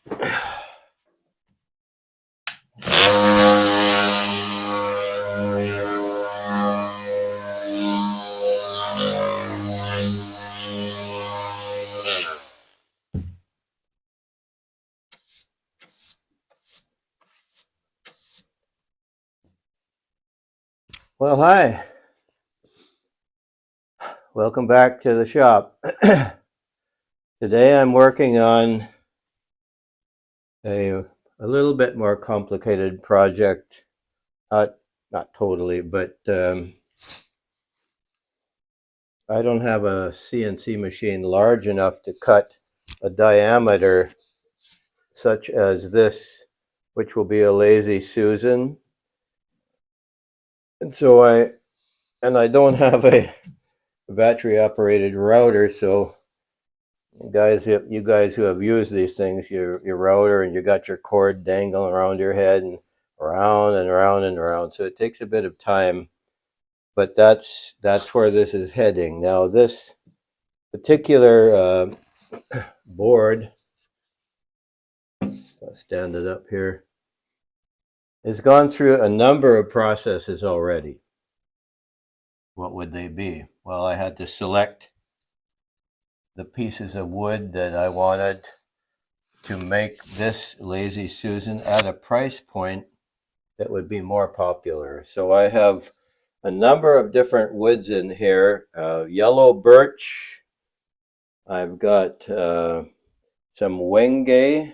Well, hi. Welcome back to the shop. Today I'm working on a little bit more complicated project. Not totally, but I don't have a CNC machine large enough to cut a diameter such as this, which will be a Lazy Susan. And so I don't have a battery operated router, so you guys who have used these things, your router, and you got your cord dangling around your head and around and around and around. So it takes a bit of time, but that's where this is heading. Now this particular board, I'll stand it up here, has gone through a number of processes already. What would they be? Well, I had to select the pieces of wood that I wanted to make this Lazy Susan at a price point that would be more popular. So I have a number of different woods in here. Yellow birch. I've got some wenge.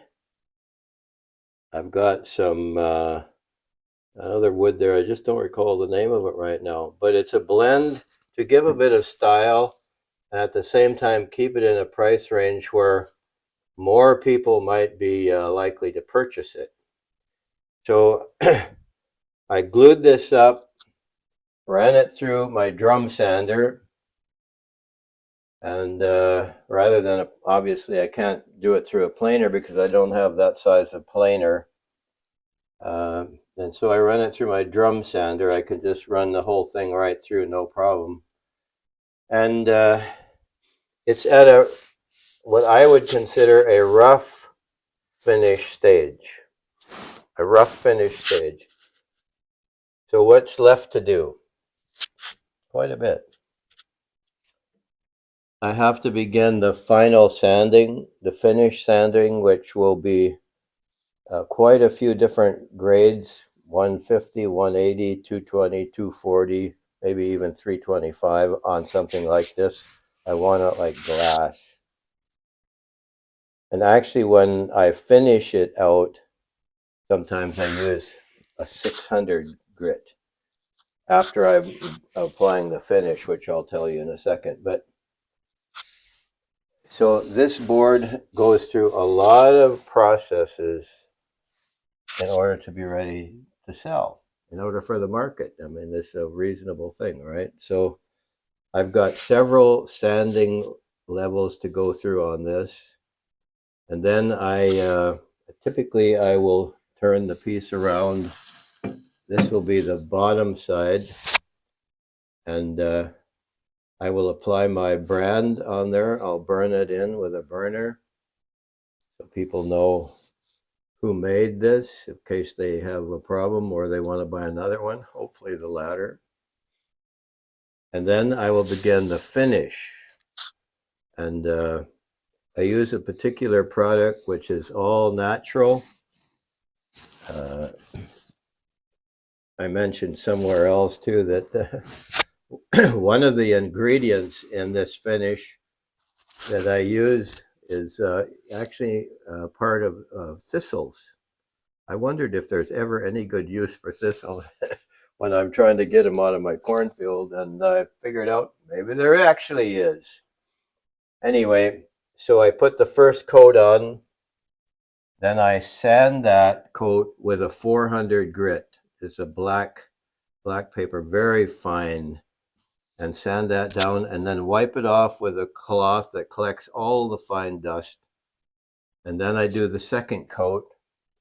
I've got some another wood there. I just don't recall the name of it right now. But it's a blend to give a bit of style and at the same time keep it in a price range where more people might be likely to purchase it. So I glued this up, ran it through my drum sander, and rather than obviously I can't do it through a planer because I don't have that size of planer, and so I run it through my drum sander. I could just run the whole thing right through, no problem. And it's at what I would consider a rough finish stage. A rough finish stage. So what's left to do? Quite a bit. I have to begin the final sanding, the finish sanding, which will be quite a few different grades, 150, 180, 220, 240, maybe even 325 on something like this. I want it like glass. And actually, when I finish it out, sometimes I use a 600 grit after I'm applying the finish, which I'll tell you in a second. But so this board goes through a lot of processes in order to be ready to sell, in order for the market. I mean, this is a reasonable thing, right? So I've got several sanding levels to go through on this. And then typically I will turn the piece around. This will be the bottom side. And I will apply my brand on there. I'll burn it in with a burner so people know who made this in case they have a problem or they want to buy another one, hopefully the latter. And then I will begin the finish. And I use a particular product which is all natural. I mentioned somewhere else too that one of the ingredients in this finish that I use is actually part of thistles. I wondered if there's ever any good use for thistles when I'm trying to get them out of my cornfield, and I figured out maybe there actually is. Anyway, so I put the first coat on, then I sand that coat with a 400 grit. It's a black paper, very fine, and sand that down, and then wipe it off with a cloth that collects all the fine dust. And then I do the second coat.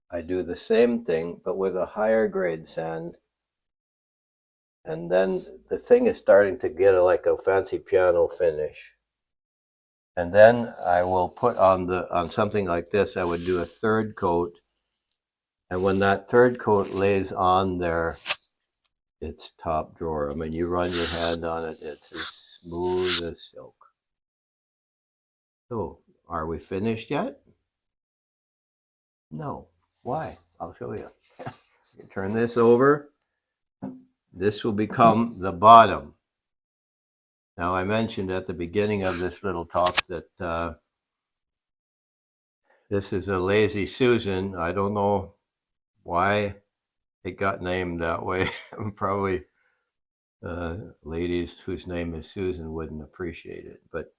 I do the same thing, but with a higher grade sand. And then the thing is starting to get like a fancy piano finish. And then I will put on something like this, I would do a third coat. And when that third coat lays on there, it's top drawer. I mean, you run your hand on it, it's as smooth as silk. So, are we finished yet? No. Why? I'll show you. You turn this over. This will become the bottom. Now, I mentioned at the beginning of this little talk that this is a Lazy Susan. I don't know why it got named that way. Probably ladies whose name is Susan wouldn't appreciate it. But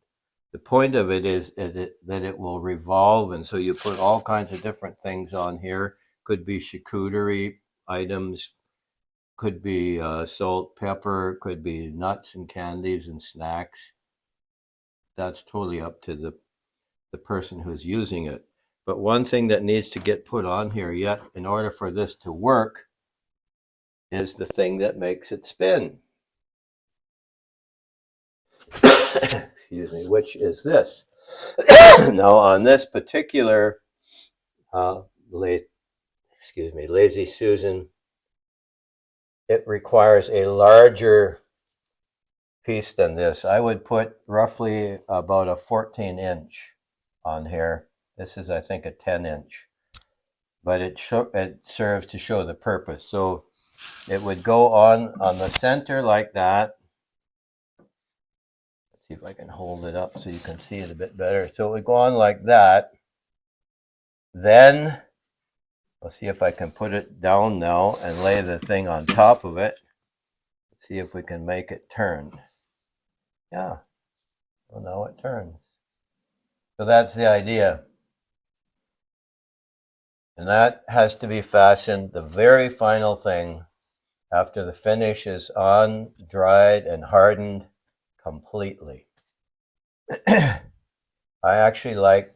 the point of it is that it will revolve, and so you put all kinds of different things on here. Could be charcuterie items, could be salt, pepper, could be nuts and candies and snacks. That's totally up to the person who's using it. But one thing that needs to get put on here yet in order for this to work is the thing that makes it spin. Excuse me, which is this. Now on this particular Lazy Susan, it requires a larger piece than this. I would put roughly about a 14-inch on here. This is, I think, a 10-inch, but it serves to show the purpose. So it would go on the center like that. Let's see if I can hold it up so you can see it a bit better. So it would go on like that. Then I'll see if I can put it down now and lay the thing on top of it. Let's see if we can make it turn. Yeah, well, now it turns. So that's the idea. And that has to be fastened, the very final thing, after the finish is on, dried, and hardened completely. I actually like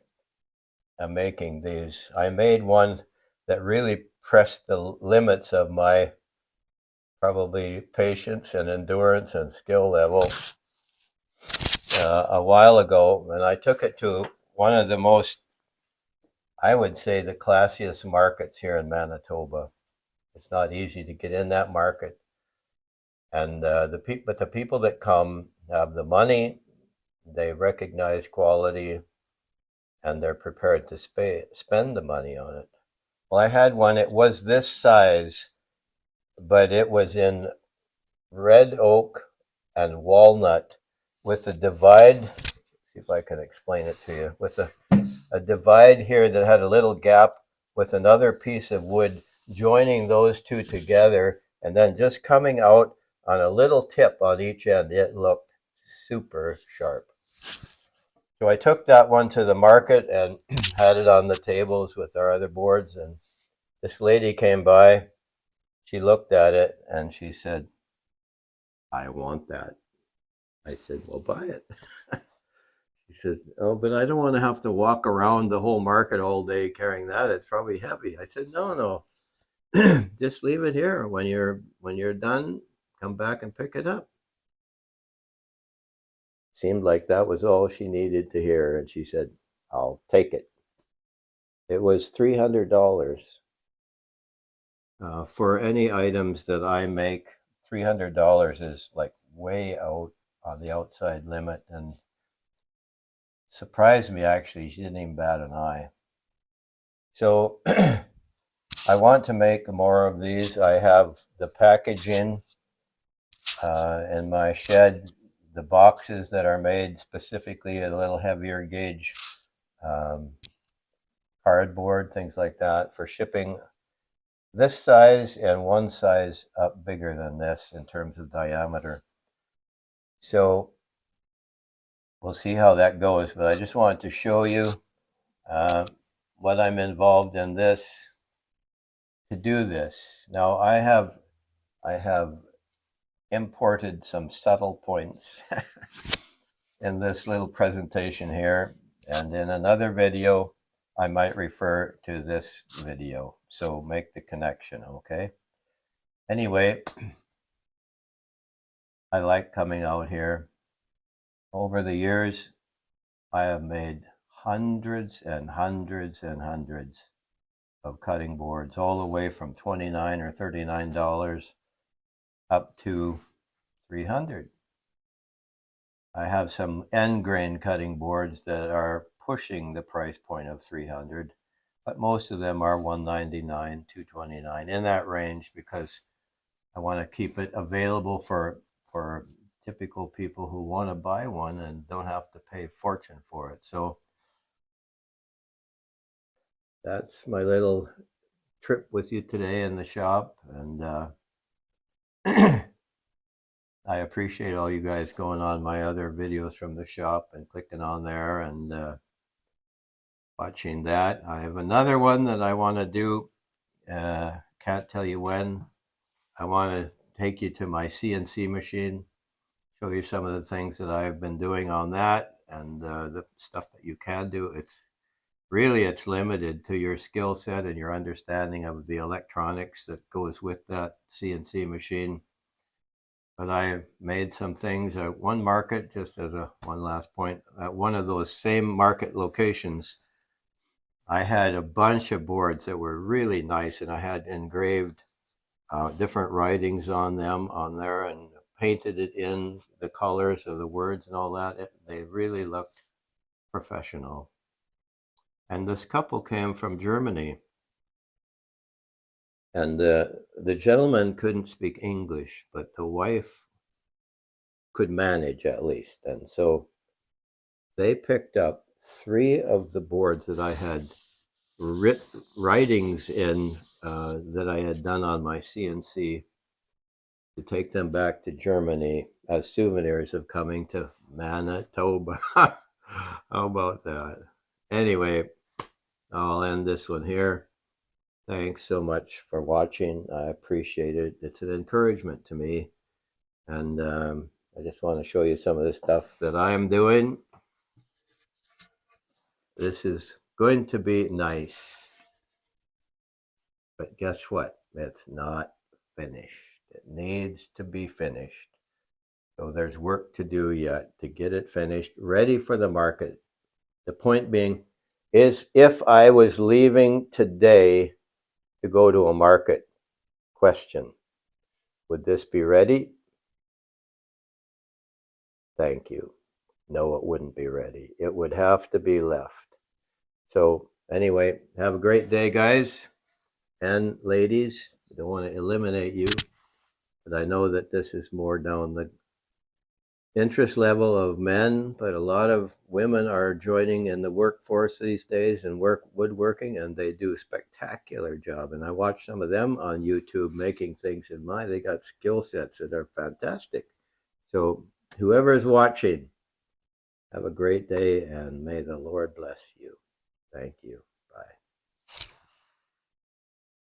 making these. I made one that really pressed the limits of my probably patience and endurance and skill level a while ago, and I took it to one of the most, I would say, the classiest markets here in Manitoba. It's not easy to get in that market, and but the people that come have the money, they recognize quality, and they're prepared to spend the money on it. Well, I had one. It was this size, but it was in red oak and walnut with a divide. See if I can explain it to you. With a divide here that had a little gap with another piece of wood joining those two together, and then just coming out on a little tip on each end. It looked super sharp. So I took that one to the market and had it on the tables with our other boards, and this lady came by. She looked at it and she said, "I want that." I said, "Well, buy it." She says, "Oh, but I don't want to have to walk around the whole market all day carrying that. It's probably heavy." I said, "No. Just leave it here. When you're done, come back and pick it up." Seemed like that was all she needed to hear, and she said, "I'll take it." It was $300. For any items that I make, $300 is like way out on the outside limit, and surprised me actually. She didn't even bat an eye. So I want to make more of these. I have the packaging in my shed, the boxes that are made specifically a little heavier gauge cardboard, things like that for shipping. This size and one size up bigger than this in terms of diameter. So we'll see how that goes, but I just wanted to show you what I'm involved in this to do this. Now I have imported some subtle points in this little presentation here, and in another video I might refer to this video, so make the connection, okay? Anyway, I like coming out here. Over the years, I have made hundreds and hundreds and hundreds of cutting boards, all the way from $29 or $39 up to $300. I have some end grain cutting boards that are pushing the price point of $300, but most of them are $199, $229, in that range, because I want to keep it available for typical people who want to buy one and don't have to pay a fortune for it. So that's my little trip with you today in the shop, and I appreciate all you guys going on my other videos from the shop and clicking on there and watching that. I have another one that I want to do. Can't tell you when. I want to take you to my CNC machine, show you some of the things that I've been doing on that, and the stuff that you can do. It's limited to your skill set and your understanding of the electronics that goes with that CNC machine. But I made some things at one market, just as one last point, at one of those same market locations. I had a bunch of boards that were really nice, and I had engraved different writings on them on there and painted it in the colors of the words and all that. They really looked professional. And this couple came from Germany, and the gentleman couldn't speak English, but the wife could manage at least. And so they picked up 3 of the boards that I had writings in that I had done on my CNC, to take them back to Germany as souvenirs of coming to Manitoba. How about that? Anyway, I'll end this one here. Thanks so much for watching. I appreciate it. It's an encouragement to me. And I just want to show you some of the stuff that I'm doing. This is going to be nice. But guess what? It's not finished. It needs to be finished. So there's work to do yet to get it finished, ready for the market. The point being is, if I was leaving today to go to a market, question, would this be ready? Thank you. No, it wouldn't be ready. It would have to be left. So anyway, have a great day, guys and ladies. I don't want to eliminate you, but I know that this is more down the interest level of men, but a lot of women are joining in the workforce these days and woodworking, and they do a spectacular job. And I watch some of them on YouTube making things, and they got skill sets that are fantastic. So whoever is watching, have a great day, and may the Lord bless you. Thank you.